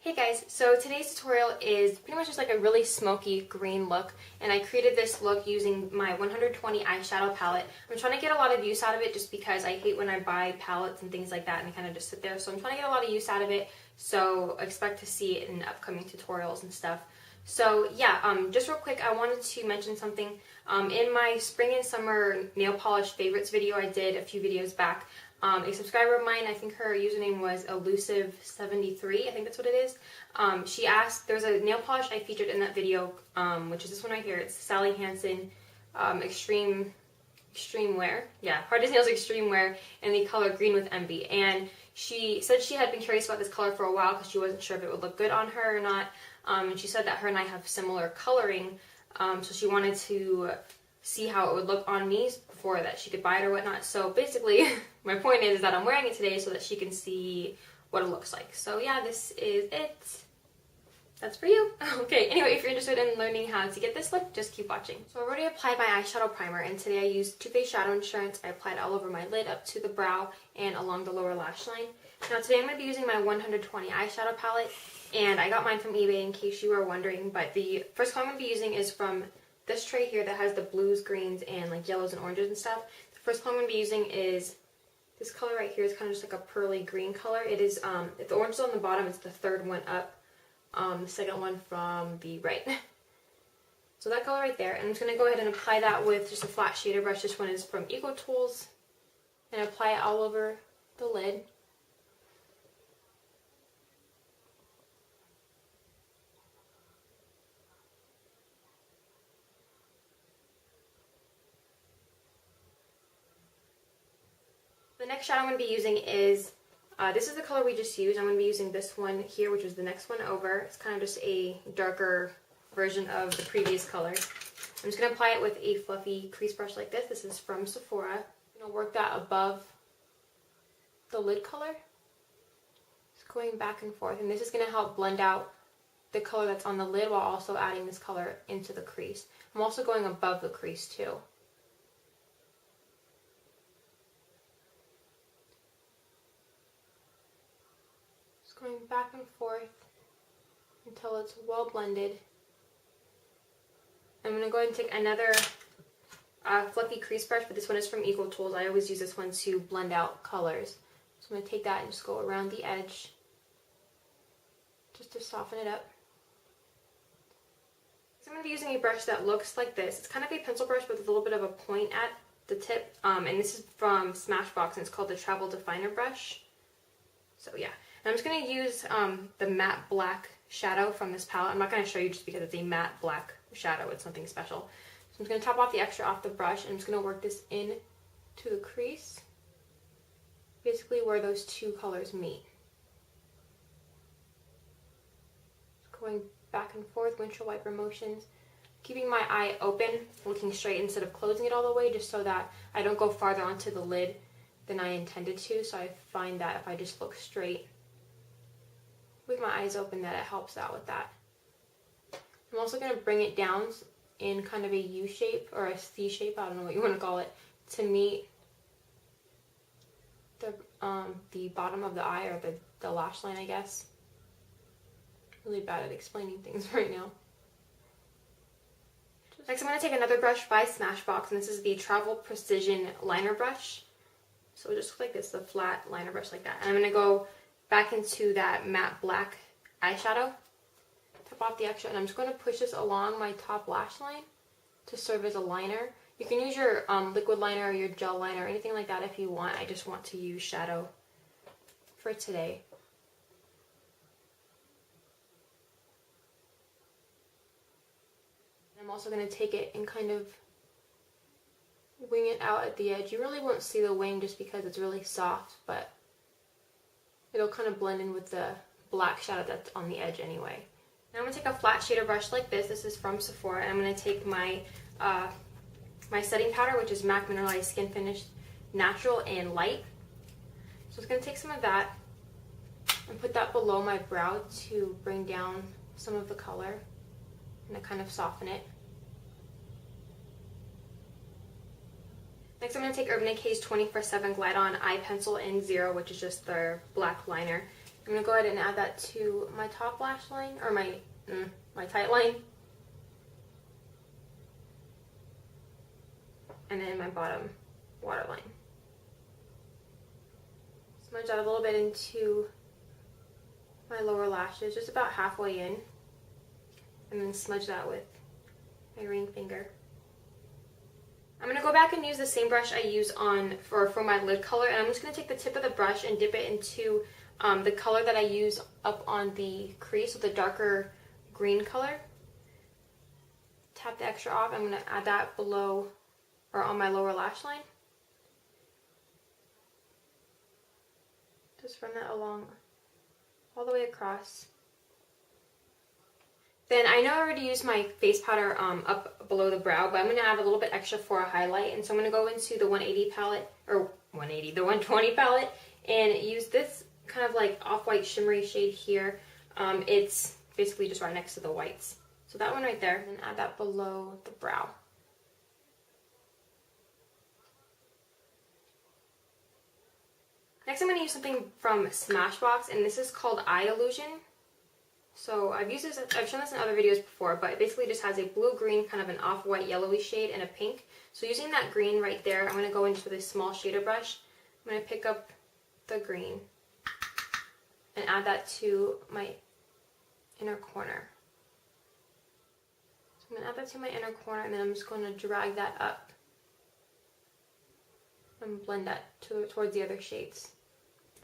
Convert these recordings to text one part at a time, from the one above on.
Hey guys, so today's tutorial is pretty much just like a really smoky green look, and I created this look using my 120 eyeshadow palette. I'm trying to get a lot of use out of it just because I hate when I buy palettes and things like that and they kind of just sit there, so I'm trying to get a lot of use out of it, so expect to see it in upcoming tutorials and stuff. So yeah, just real quick, I wanted to mention something. In my spring and summer nail polish favorites video I did a few videos back, a subscriber of mine, I think her username was elusive73, I think that's what it is. She asked, there's a nail polish I featured in that video, which is this one right here. It's Sally Hansen Extreme Wear. Yeah, Hard as Nails Extreme Wear in the color Green with Envy. And she said she had been curious about this color for a while because she wasn't sure if it would look good on her or not. And she said that her and I have similar coloring, so she wanted to see how it would look on me before that she could buy it or whatnot. So basically, my point is that I'm wearing it today so that she can see what it looks like. So yeah, this is it. That's for you. Okay, anyway, if you're interested in learning how to get this look, just keep watching. So I already applied my eyeshadow primer, and today I used Too Faced Shadow Insurance. I applied it all over my lid, up to the brow, and along the lower lash line. Now today I'm going to be using my 120 eyeshadow palette, and I got mine from eBay in case you were wondering, but the first color I'm going to be using is from this tray here that has the blues, greens, and like yellows and oranges and stuff. The first color I'm going to be using is this color right here. It's kind of just like a pearly green color. It is, if the orange is on the bottom, it's the third one up. The second one from the right. So that color right there. And I'm just going to go ahead and apply that with just a flat shader brush. This one is from Eco Tools. And apply it all over the lid. The next shadow I'm going to be using is, this is the color we just used. I'm going to be using this one here, which is the next one over. It's kind of just a darker version of the previous color. I'm just going to apply it with a fluffy crease brush like this. This is from Sephora. I'm going to work that above the lid color. Just going back and forth. And this is going to help blend out the color that's on the lid while also adding this color into the crease. I'm also going above the crease too. Going back and forth until it's well blended. I'm going to go ahead and take another fluffy crease brush, but this one is from Eco Tools. I always use this one to blend out colors. So I'm going to take that and just go around the edge just to soften it up. So I'm going to be using a brush that looks like this. It's kind of a pencil brush with a little bit of a point at the tip, and this is from Smashbox, and it's called the Travel Definer Brush. So yeah. And I'm just going to use the matte black shadow from this palette. I'm not going to show you just because it's a matte black shadow. It's something special. So I'm just going to top off the extra off the brush, and I'm just going to work this in to the crease, basically where those two colors meet. Just going back and forth, windshield wiper motions, keeping my eye open, looking straight instead of closing it all the way, just so that I don't go farther onto the lid than I intended to. So I find that if I just look straight with my eyes open, that it helps out with that. I'm also going to bring it down in kind of a U shape or a C shape, I don't know what you want to call it, to meet the bottom of the eye, or the lash line, I guess. Really bad at explaining things right now. Next I'm going to take another brush by Smashbox, and this is the Travel Precision Liner Brush. So it just looks like this, the flat liner brush like that. And I'm going to go back into that matte black eyeshadow, top off the extra, and I'm just going to push this along my top lash line to serve as a liner. You can use your liquid liner or your gel liner or anything like that if you want. I just want to use shadow for today. I'm also going to take it and kind of wing it out at the edge. You really won't see the wing just because it's really soft, but it'll kind of blend in with the black shadow that's on the edge anyway. Now I'm going to take a flat shader brush like this. This is from Sephora. And I'm going to take my my setting powder, which is MAC Mineralized Skin Finish Natural and Light. So I'm going to take some of that and put that below my brow to bring down some of the color and to kind of soften it. Next I'm going to take Urban Decay's 24/7 Glide On Eye Pencil in 0, which is just their black liner. I'm going to go ahead and add that to my top lash line, or my tight line. And then my bottom waterline. Smudge that a little bit into my lower lashes, just about halfway in. And then smudge that with my ring finger. I'm going to go back and use the same brush I use for my lid color, and I'm just going to take the tip of the brush and dip it into the color that I use up on the crease, with the darker green color. Tap the extra off. I'm going to add that below or on my lower lash line. Just run that along all the way across. Then I know I already used my face powder up below the brow, but I'm going to add a little bit extra for a highlight. And so I'm going to go into the 180 palette, or 180, the 120 palette, and use this kind of like off-white shimmery shade here. It's basically just right next to the whites. So that one right there, and add that below the brow. Next I'm going to use something from Smashbox, and this is called Eye Illusion. So I've shown this in other videos before, but it basically just has a blue-green, kind of an off-white yellowy shade, and a pink. So using that green right there, I'm going to go into this small shader brush. I'm going to pick up the green and add that to my inner corner. So I'm going to add that to my inner corner, and then I'm just going to drag that up and blend that towards the other shades.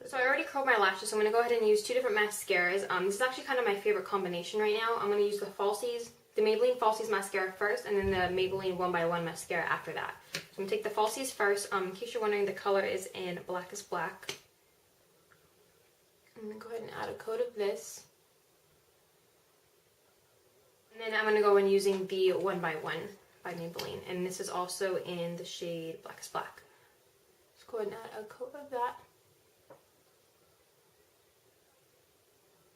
So I already curled my lashes, so I'm going to go ahead and use two different mascaras. This is actually kind of my favorite combination right now. I'm going to use the Maybelline Falsies mascara first, and then the Maybelline 1x1 mascara after that. So I'm going to take the Falsies first. In case you're wondering, the color is in Blackest Black. I'm going to go ahead and add a coat of this. And then I'm going to go in using the 1x1 by Maybelline, and this is also in the shade Blackest Black. Let's go ahead and add a coat of that.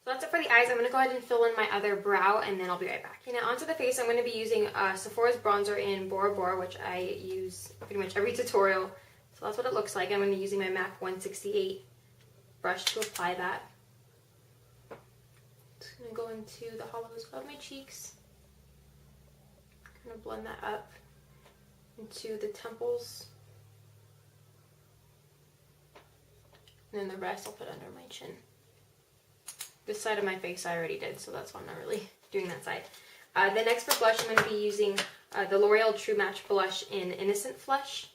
So that's it for the eyes. I'm going to go ahead and fill in my other brow, and then I'll be right back. Okay, now onto the face, I'm going to be using Sephora's bronzer in Bora Bora, which I use pretty much every tutorial. So that's what it looks like. I'm going to be using my MAC 168 brush to apply that. Just going to go into the hollows of my cheeks. Kind of blend that up into the temples. And then the rest I'll put under my chin. This side of my face I already did, so that's why I'm not really doing that side. Then next for blush, I'm going to be using the L'Oreal True Match blush in Innocent Flush.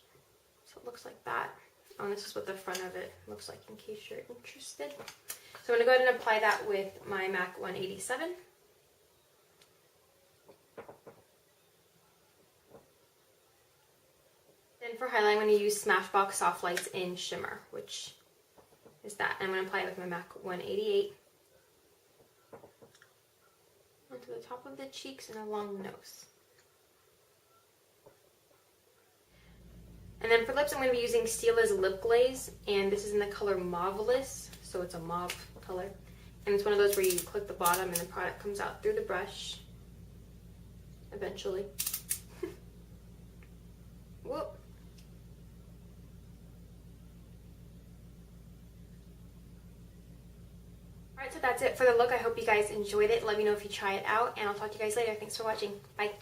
So it looks like that. This is what the front of it looks like, in case you're interested. So I'm going to go ahead and apply that with my MAC 187. Then for highlight, I'm going to use Smashbox Soft Lights in Shimmer, which is that. I'm going to apply it with my MAC 188. Onto the top of the cheeks and along the nose. And then for lips, I'm going to be using Stila's Lip Glaze, and this is in the color Mauvelous, so it's a mauve color. And it's one of those where you click the bottom and the product comes out through the brush eventually. Whoop. Alright, so that's it for the look. I hope you guys enjoyed it. Let me know if you try it out, and I'll talk to you guys later. Thanks for watching. Bye.